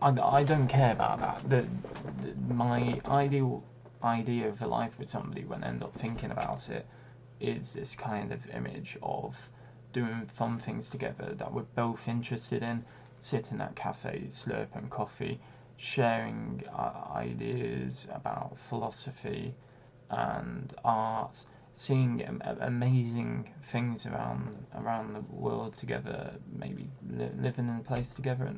I don't care about that. My ideal idea of a life with somebody, when I end up thinking about it, is this kind of image of doing fun things together that we're both interested in, sitting at cafes, slurping coffee, sharing ideas about philosophy and arts, seeing amazing things around the world together, maybe living in a place together,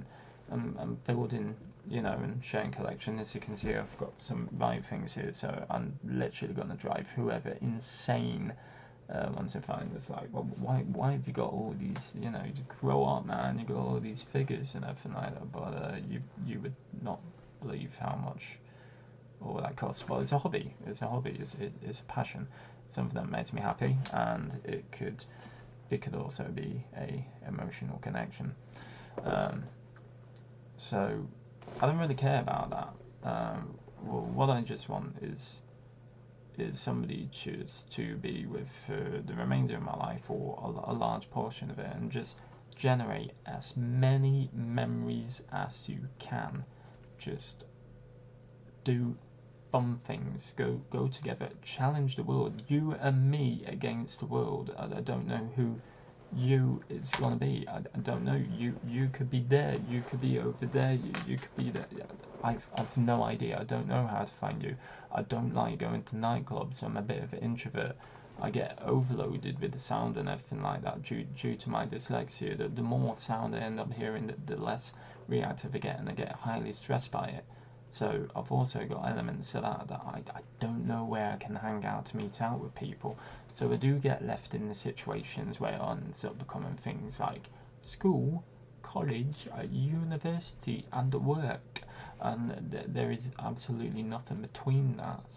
and building, and sharing collection. As you can see, I've got some right things here, so I'm literally going to drive whoever insane once I find this. Like, well, why have you got all these, you grow up, man, you got all these figures and everything like that, but you would not believe how much all that costs. Well, it's a hobby. It's a passion. It's something that makes me happy, and it could also be a emotional connection. So I don't really care about that. Well, what I just want is somebody to be with for the remainder of my life, or a large portion of it, and just generate as many memories as you can. Just do fun things, go together, challenge the world, you and me against the world. I don't know who you is gonna be. I don't know. You could be there, you could be over there, you could be there. I've no idea. I don't know how to find you. I don't like going to nightclubs. I'm a bit of an introvert. I get overloaded with the sound and everything like that due to my dyslexia. The more sound I end up hearing, the less reactive I get, and I get highly stressed by it. So I've also got elements of that I don't know where I can hang out to meet out with people. So I do get left in the situations where it ends up becoming things like school, college, university, and work. And there is absolutely nothing between that.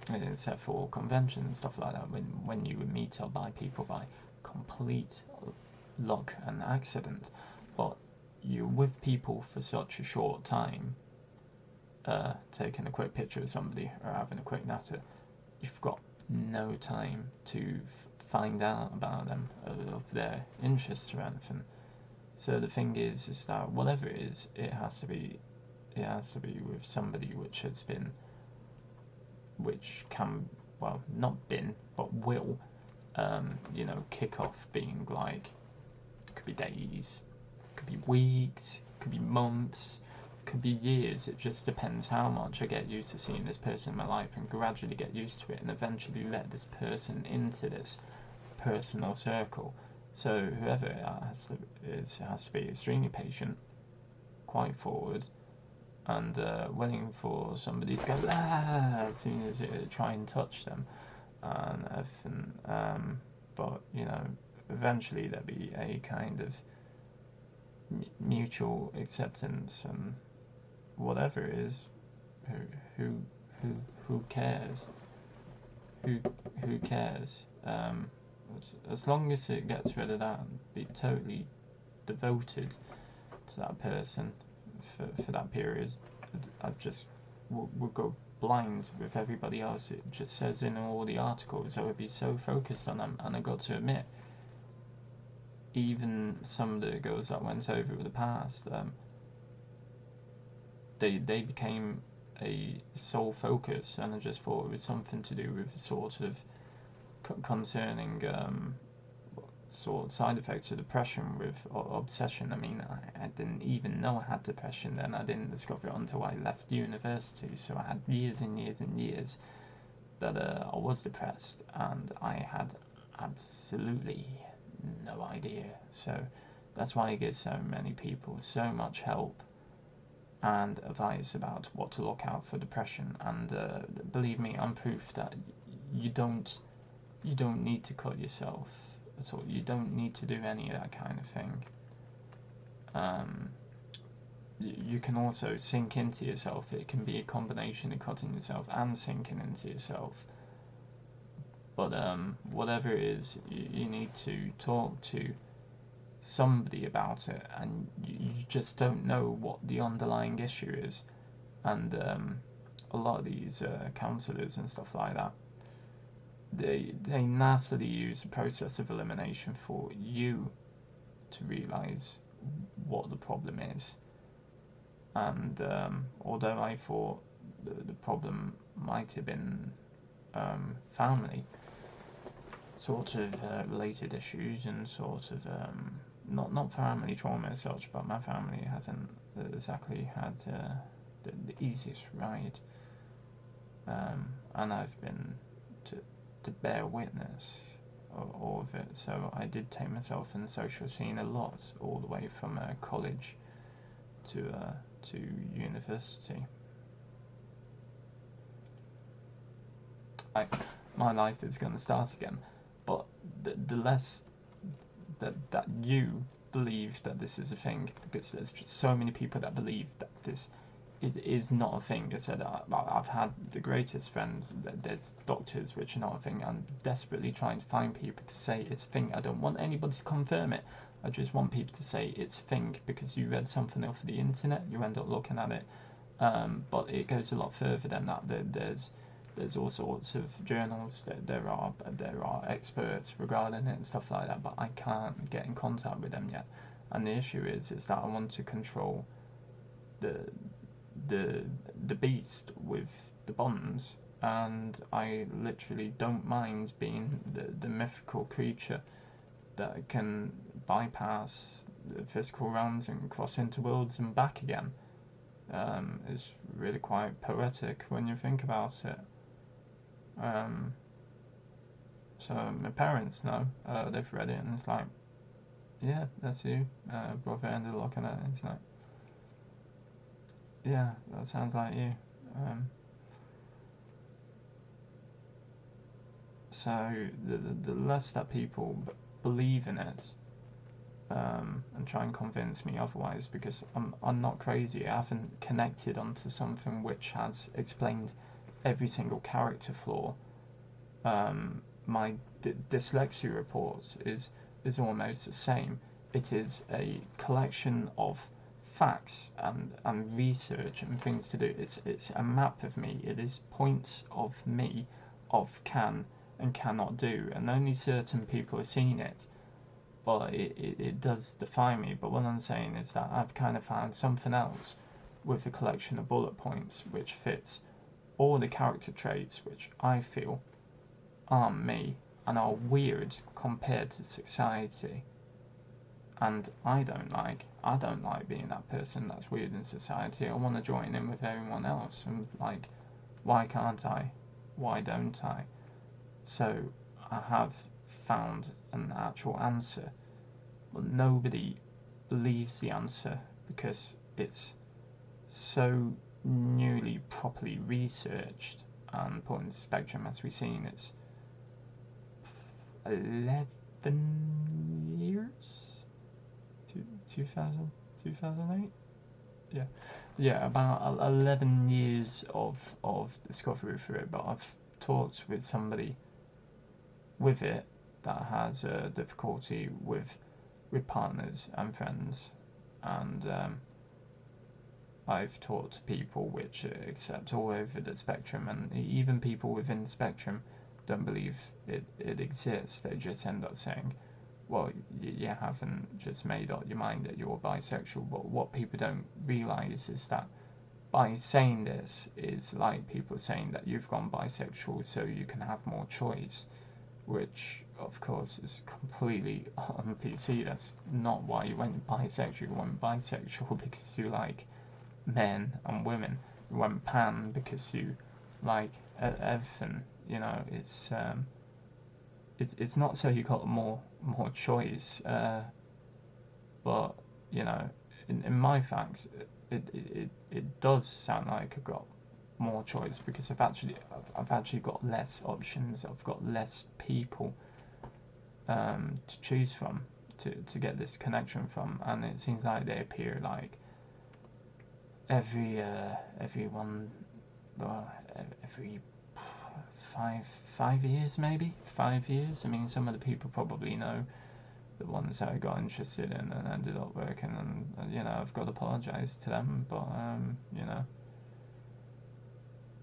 Except for conventions and stuff like that, when you would meet up by people by complete luck and accident, but you're with people for such a short time, taking a quick picture of somebody or having a quick natter, you've got no time to find out about them, of their interests or anything. So the thing is that whatever it is, it has to be with somebody which can, well, not been, but will, kick off being like, could be days, could be weeks, could be months, could be years. It just depends how much I get used to seeing this person in my life, and gradually get used to it, and eventually let this person into this personal circle. So whoever it has to be extremely patient, quite forward, and willing for somebody to go as soon as you try and touch them, and everything. But eventually there'll be a kind of mutual acceptance, and whatever it is, who cares? Who cares? As long as it gets rid of that, and be totally devoted to that person for that period. I just would go blind with everybody else. It just says in all the articles I would be so focused on them, and I got to admit, even some of the girls that went over with the past, they became a sole focus, and I just thought it was something to do with sort of concerning sort of side effects of depression with obsession. I mean, I didn't even know I had depression then. I didn't discover it until I left university, so I had years and years and years that I was depressed, and I had absolutely no idea. So that's why I give so many people so much help and advice about what to look out for depression. And believe me, I'm proof that you don't need to cut yourself at all. You don't need to do any of that kind of thing. You can also sink into yourself. It can be a combination of cutting yourself and sinking into yourself. But whatever it is, you need to talk to somebody about it, and you just don't know what the underlying issue is. And a lot of these counsellors and stuff like that, they nastily use the process of elimination for you to realise what the problem is. And although I thought the problem might have been family sort of related issues and sort of not family trauma as such, but my family hasn't exactly had the easiest ride, and I've been to bear witness of all of it. So I did take myself in the social scene a lot, all the way from college to university. My life is going to start again, but the less that you believe that this is a thing, because there's just so many people that believe that it is not a thing. I said I've had the greatest friends that there's doctors which are not a thing. I'm desperately trying to find people to say it's a thing. I don't want anybody to confirm it. I just want people to say it's a thing, because you read something off the internet, you end up looking at it, but it goes a lot further than that. There's all sorts of journals that there are experts regarding it and stuff like that, but I can't get in contact with them yet. And the issue is that I want to control the beast with the bonds, and I literally don't mind being the mythical creature that can bypass the physical realms and cross into worlds and back again. It's really quite poetic when you think about it. So my parents know, they've read it, and it's like, yeah, that's you, brother ended looking at it, and it's like, yeah, that sounds like you. So the less that people believe in it, and try and convince me otherwise, because I'm not crazy. I haven't connected onto something which has explained every single character flaw. My dyslexia report is almost the same. It is a collection of facts and research and things to do. It's a map of me. It is points of me of can and cannot do, and only certain people have seen it. But it does define me. But what I'm saying is that I've kind of found something else with a collection of bullet points which fits all the character traits which I feel aren't me and are weird compared to society. And I don't like being that person that's weird in society. I want to join in with everyone else, and like, why can't I? Why don't I? So I have found an actual answer, but nobody believes the answer because it's so newly properly researched and put into spectrum. As we've seen, it's 11 years, 2008, yeah, about 11 years of discovery through it. But I've talked with somebody with it that has difficulty with partners and friends, and I've talked to people which accept all over the spectrum, and even people within the spectrum don't believe it exists. They just end up saying, well, you haven't just made up your mind that you're bisexual. But what people don't realise is that by saying this is like people saying that you've gone bisexual so you can have more choice, which of course is completely on PC. That's not why you went bisexual. You went bisexual because you like men and women. You went pan because you like everything. You know, it's not so you got more choice, but you know, in my facts, it does sound like I've got more choice, because I've actually got less options. I've got less people to choose from, to get this connection from, and it seems like they appear like every 5 years, maybe 5 years. I mean, some of the people probably know the ones that I got interested in and ended up working, and you know, I've got to apologise to them, but you know,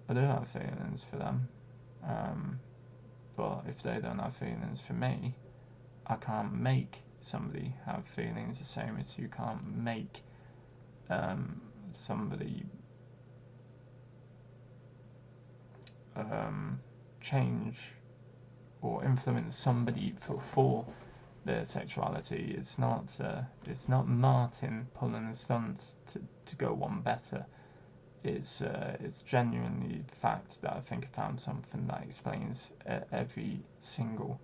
I do have feelings for them, but if they don't have feelings for me, I can't make somebody have feelings the same as you can't make somebody change or influence somebody for their sexuality. It's not Martin pulling a stunt to go one better. It's genuinely the fact that I think I found something that explains every single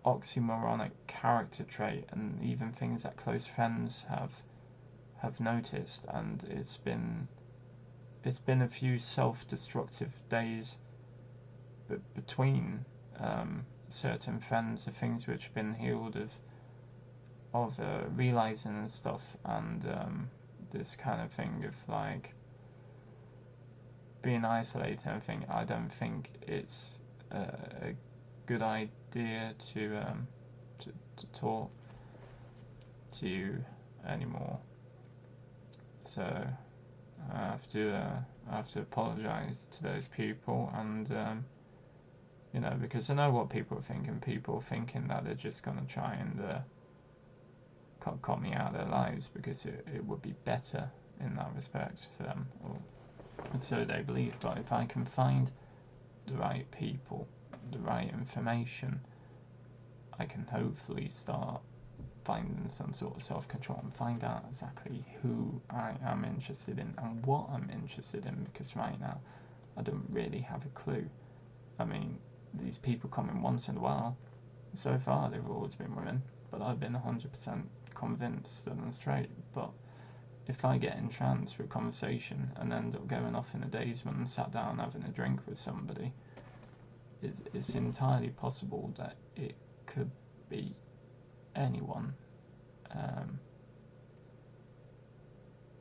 oxymoronic character trait, and even things that close friends have noticed. And it's been a few self-destructive days between certain friends of things which have been healed of realizing and stuff, and this kind of thing of like being isolated and everything. I don't think it's a good idea to talk to you anymore. So I have to apologise to those people, and you know, because I know what people are thinking. People are thinking that they're just gonna try and cut me out of their lives because it would be better in that respect for them, and so they believe. But if I can find the right people, the right information, I can hopefully start finding some sort of self-control and find out exactly who I am interested in and what I'm interested in, because right now I don't really have a clue. I mean, these people come in once in a while. So far they've always been women, but I've been 100% convinced that I'm straight. But if I get entranced with a conversation and end up going off in a daze when I'm sat down having a drink with somebody, it's entirely possible that it could be anyone,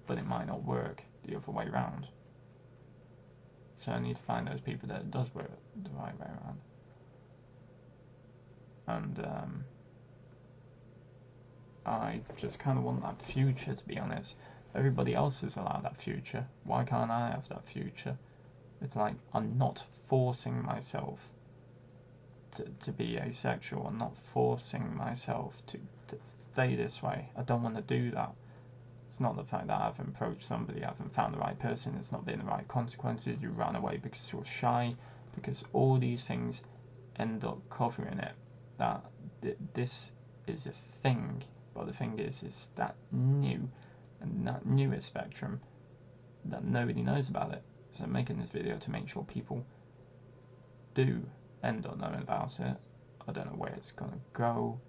but it might not work the other way around. So I need to find those people that it does work the right way around. And I just kind of want that future, to be honest. Everybody else is allowed that future. Why can't I have that future? It's like I'm not forcing myself to be asexual. I'm not forcing myself to stay this way. I don't want to do that. It's not the fact that I haven't approached somebody, I haven't found the right person, it's not been the right consequences, you ran away because you're shy, because all these things end up covering it. That this is a thing, but the thing is that new, and that newest spectrum, that nobody knows about it. So I'm making this video to make sure people do end up knowing about it. I don't know where it's going to go.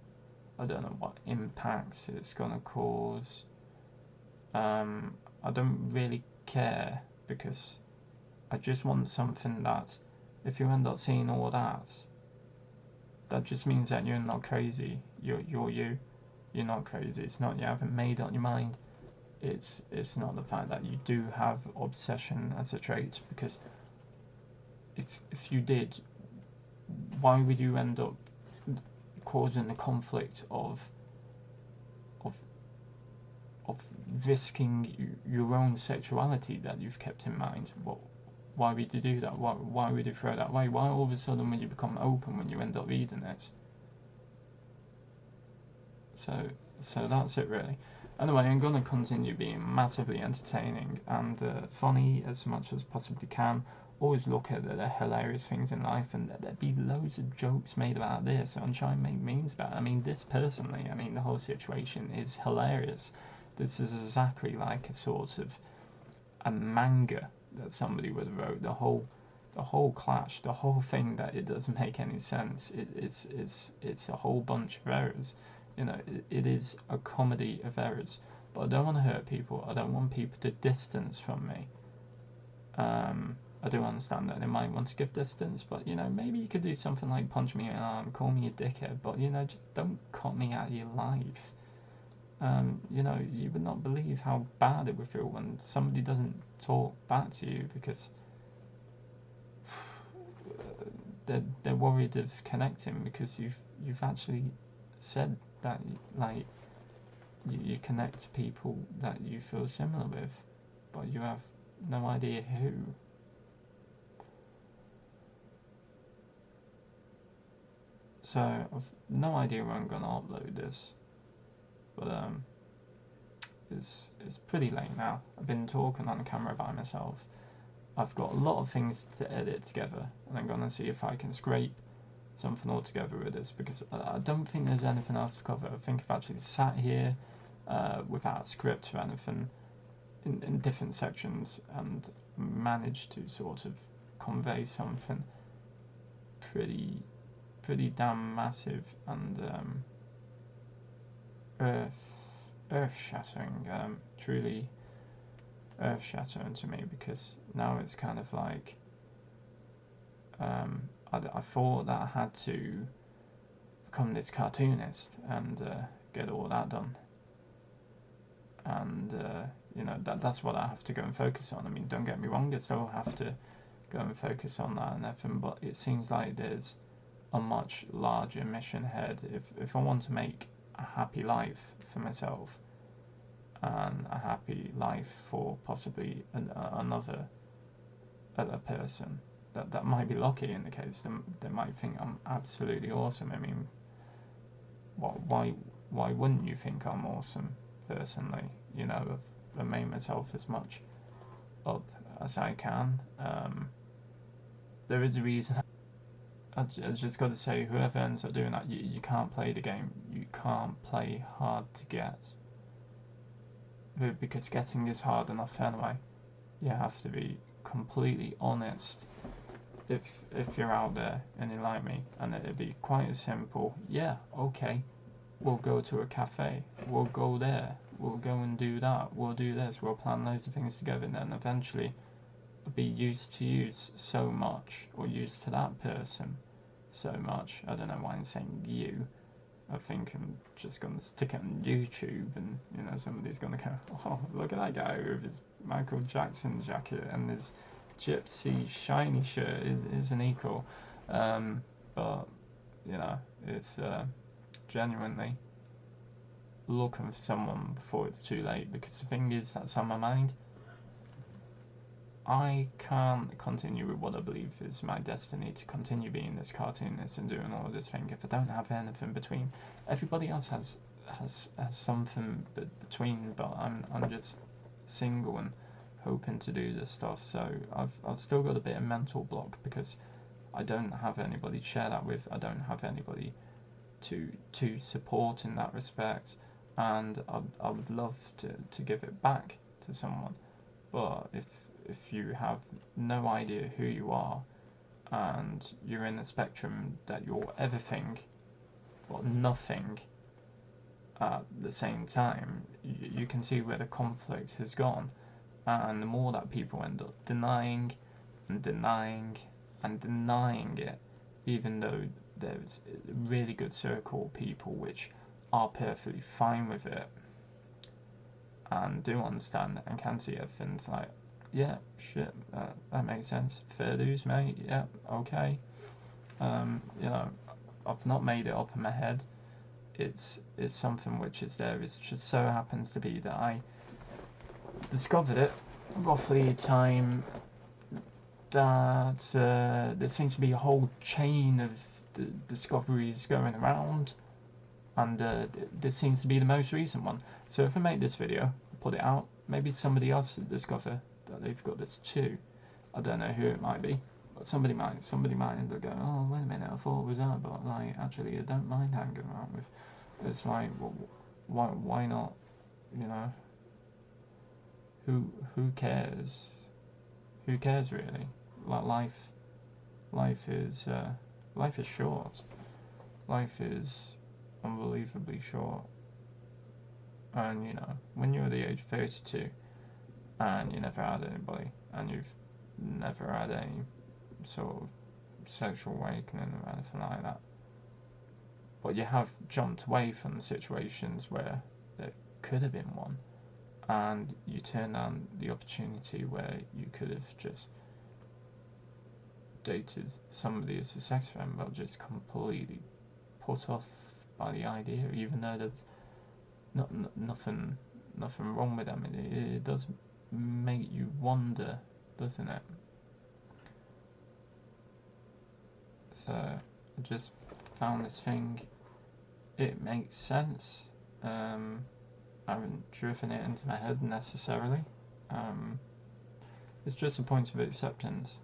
I don't know what impacts it's going to cause. I don't really care, because I just want something that, if you end up seeing all that, that just means that you're not crazy. You're you. You're not crazy. It's not you haven't made up your mind. It's not the fact that you do have obsession as a trait, because if you did, why would you end up causing the conflict of risking your own sexuality that you've kept in mind? Why would you do that? Why would you throw that away? Why all of a sudden when you become open, when you end up reading it? So that's it really. Anyway, I'm going to continue being massively entertaining and funny as much as possibly can. Always look at the hilarious things in life, and there'd be loads of jokes made about this, and try and make memes about it. I mean, this personally, I mean, the whole situation is hilarious. This is exactly like a sort of a manga that somebody would have wrote. The whole clash, the whole thing, that it doesn't make any sense. It's a whole bunch of errors. You know, it is a comedy of errors. But I don't want to hurt people. I don't want people to distance from me. I do understand that they might want to give distance, but you know, maybe you could do something like punch me in the arm, call me a dickhead, but you know, just don't cut me out of your life. You know, you would not believe how bad it would feel when somebody doesn't talk back to you because they're worried of connecting, because you've actually said that, like, you connect to people that you feel similar with, but you have no idea who. So I've no idea when I'm gonna upload this, but it's pretty late now. I've been talking on camera by myself. I've got a lot of things to edit together, and I'm gonna see if I can scrape something all together with this, because I don't think there's anything else to cover. I think I've actually sat here without a script or anything in different sections and managed to sort of convey something pretty damn massive and earth shattering, truly earth shattering to me, because now it's kind of like I thought that I had to become this cartoonist and get all that done, and you know, that's what I have to go and focus on. I mean, don't get me wrong, I still have to go and focus on that and everything, but it seems like there's a much larger mission ahead. If I want to make a happy life for myself and a happy life for possibly another person that might be lucky in the case, they might think I'm absolutely awesome. I mean, why wouldn't you think I'm awesome personally? You know, I've made myself as much up as I can. There is a reason. I just got to say, whoever ends up doing that, you can't play the game. You can't play hard to get, because getting is hard enough anyway. You have to be completely honest if you're out there and you like me, and it'd be quite as simple. Yeah, okay, we'll go to a cafe, we'll go there, we'll go and do that, we'll do this, we'll plan loads of things together, and then eventually be used to you so much, or used to that person so much. I don't know why I'm saying you. I think I'm just going to stick it on YouTube, and you know, somebody's going to go, oh, look at that guy with his Michael Jackson jacket and his gypsy shiny shirt, isn't he cool? But you know, it's genuinely looking for someone before it's too late, because the thing is that's on my mind. I can't continue with what I believe is my destiny, to continue being this cartoonist and doing all of this thing, if I don't have anything between. Everybody else has something between, but I'm just single and hoping to do this stuff. So I've still got a bit of mental block, because I don't have anybody to share that with. I don't have anybody to support in that respect, and I would love to give it back to someone. But if you have no idea who you are, and you're in the spectrum that you're everything or nothing at the same time, you can see where the conflict has gone. And the more that people end up denying and denying and denying it, even though there's a really good circle of people which are perfectly fine with it and do understand and can see everything, like, yeah, shit, that makes sense. Fair dues, mate. Yeah, okay. You know, I've not made it up in my head. It's something which is there. It just so happens to be that I discovered it roughly time that there seems to be a whole chain of discoveries going around, and this seems to be the most recent one. So if I make this video, put it out, maybe somebody else will discover that they've got this too. I don't know who it might be, but somebody might end up going, oh wait a minute, I thought it was that, but like actually I don't mind hanging around with. It's like, well, why not? You know, who cares? Who cares really? Like life is short. Life is unbelievably short. And you know, when you're the age of 32 and you never had anybody, and you've never had any sort of sexual awakening or anything like that, but you have jumped away from the situations where there could have been one, and you turn down the opportunity where you could have just dated somebody as a sex friend, but just completely put off by the idea, even though there's nothing wrong with them. It does make you wonder, doesn't it? So I just found this thing. It makes sense. I haven't driven it into my head necessarily. It's just a point of acceptance.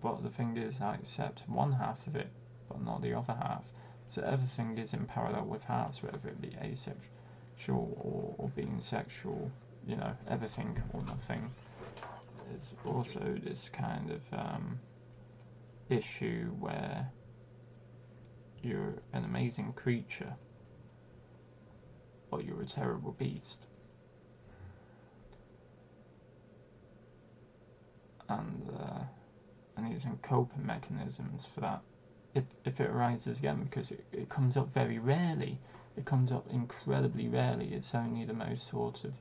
But the thing is, I accept one half of it, but not the other half. So everything is in parallel with hearts, whether it be asexual or being sexual, you know, everything or nothing. There's also this kind of issue where you're an amazing creature, but you're a terrible beast. And using coping mechanisms for that, if it arises again, because it comes up very rarely. It comes up incredibly rarely. It's only the most sort of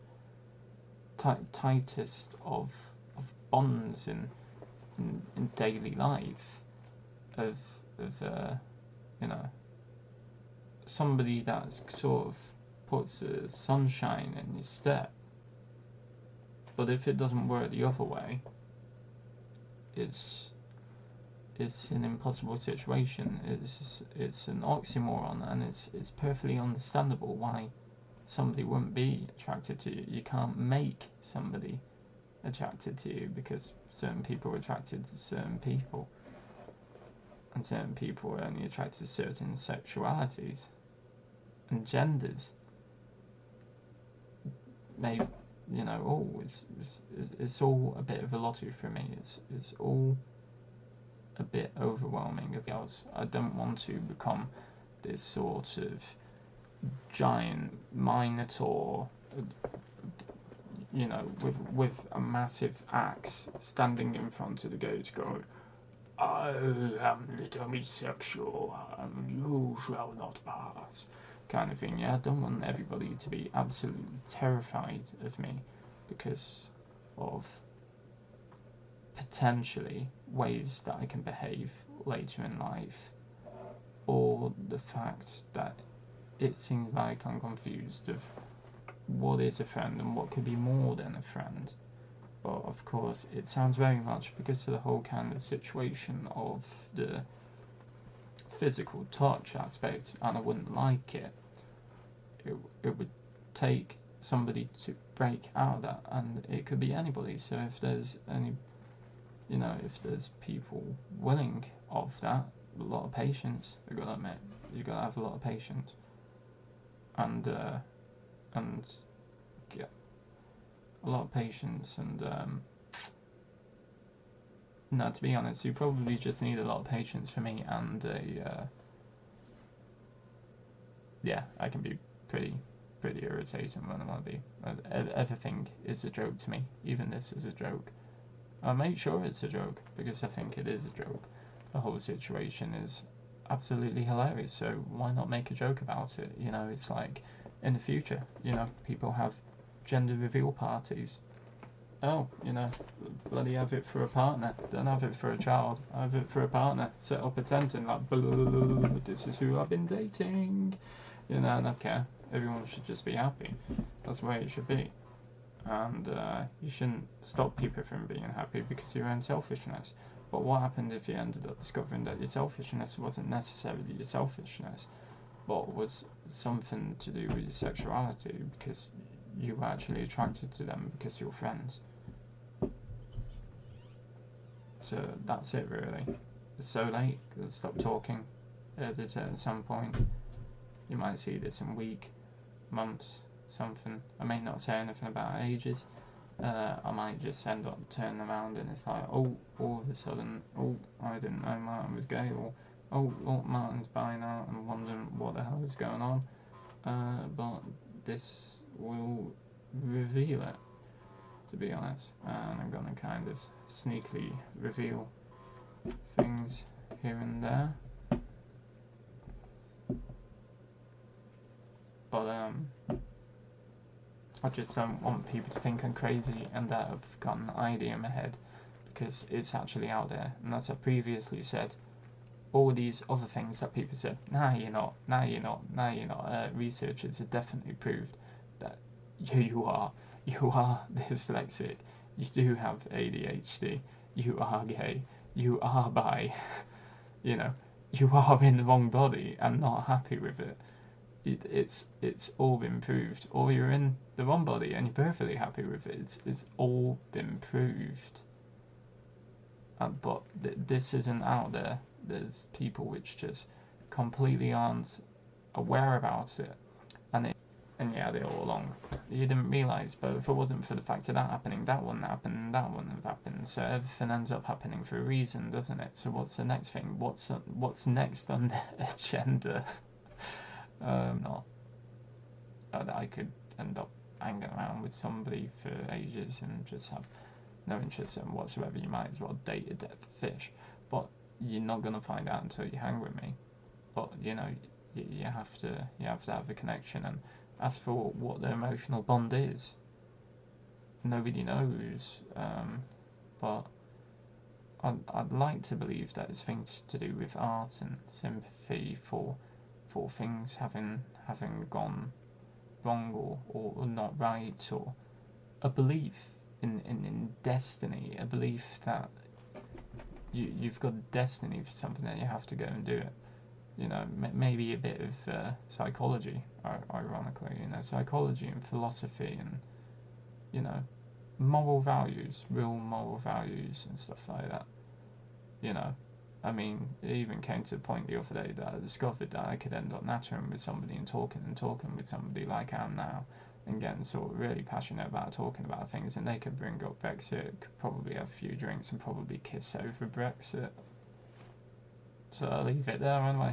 tightest of bonds in daily life of you know, somebody that sort of puts sunshine in your step. But if it doesn't work the other way, it's an impossible situation. It's an oxymoron, and it's perfectly understandable why somebody wouldn't be attracted to you. You can't make somebody attracted to you, because certain people are attracted to certain people, and certain people are only attracted to certain sexualities and genders. Maybe, you know, it's all a bit of a lottery for me. It's all a bit overwhelming. Of else, I don't want to become this sort of giant minotaur, you know, with a massive axe standing in front of the gate, going, "I am the demisexual, and you shall not pass," kind of thing. Yeah, I don't want everybody to be absolutely terrified of me because of potentially ways that I can behave later in life, or the fact that it seems like I'm confused of what is a friend and what could be more than a friend. But of course, it sounds very much because of the whole kind of situation of the physical touch aspect, and I wouldn't like it. It would take somebody to break out of that, and it could be anybody. So if there's any, you know, if there's people willing of that, a lot of patience. You've got to admit, you've got to have a lot of patience, and get a lot of patience, and no, to be honest, you probably just need a lot of patience for me, and yeah, I can be pretty irritating when I want to be. Everything is a joke to me. Even this is a joke. I make sure it's a joke because I think it is a joke. The whole situation is absolutely hilarious, so why not make a joke about it? You know, it's like in the future, you know, people have gender reveal parties. Oh, you know, bloody have it for a partner. Don't have it for a child. Have it for a partner. Set up a tent and like, this is who I've been dating. You know, and I don't care. Everyone should just be happy. That's the way it should be. And you shouldn't stop people from being happy because of your own selfishness. But what happened if you ended up discovering that your selfishness wasn't necessarily your selfishness, but was something to do with your sexuality, because you were actually attracted to them because you're friends? So that's it, really. It's so late. Let's stop talking. Edit it at some point. You might see this in a week, months, something. I may not say anything about ages. I might just end up turning around and it's like, oh, all of a sudden, oh, I didn't know Martin was gay, or oh, look, Martin's buying out and wondering what the hell is going on. But this will reveal it, to be honest. And I'm going to kind of sneakily reveal things here and there. But I just don't want people to think I'm crazy and that I've got an idea in my head, because it's actually out there. And as I previously said, all these other things that people said, nah, you're not, nah, you're not, nah, you're not. Researchers have definitely proved that you are dyslexic, you do have ADHD, you are gay, you are bi, you know, you are in the wrong body and not happy with it. It's all been proved. Or you're in the wrong body and you're perfectly happy with it. It's all been proved. But this isn't out there. There's people which just completely aren't aware about it, and yeah, they're all along. You didn't realise, but if it wasn't for the fact of that happening, that wouldn't happen, that wouldn't have happened. So everything ends up happening for a reason, doesn't it? So what's the next thing? What's next on the agenda? Not that I could end up hanging around with somebody for ages and just have no interest in whatsoever. You might as well date a dead fish, but you're not gonna find out until you hang with me. But you know, you have to have a connection. And as for what the emotional bond is, nobody knows. But I'd like to believe that it's things to do with art and sympathy for things having gone wrong or not right, or a belief in destiny, a belief that you've got destiny for something that you have to go and do it. You know, maybe a bit of psychology, ironically, you know, psychology and philosophy and, you know, moral values, real moral values and stuff like that. You know, I mean, it even came to the point the other day that I discovered that I could end up nattering with somebody and talking with somebody like I am now, and getting sort of really passionate about talking about things, and they could bring up Brexit, could probably have a few drinks and probably kiss over Brexit. So I'll leave it there anyway.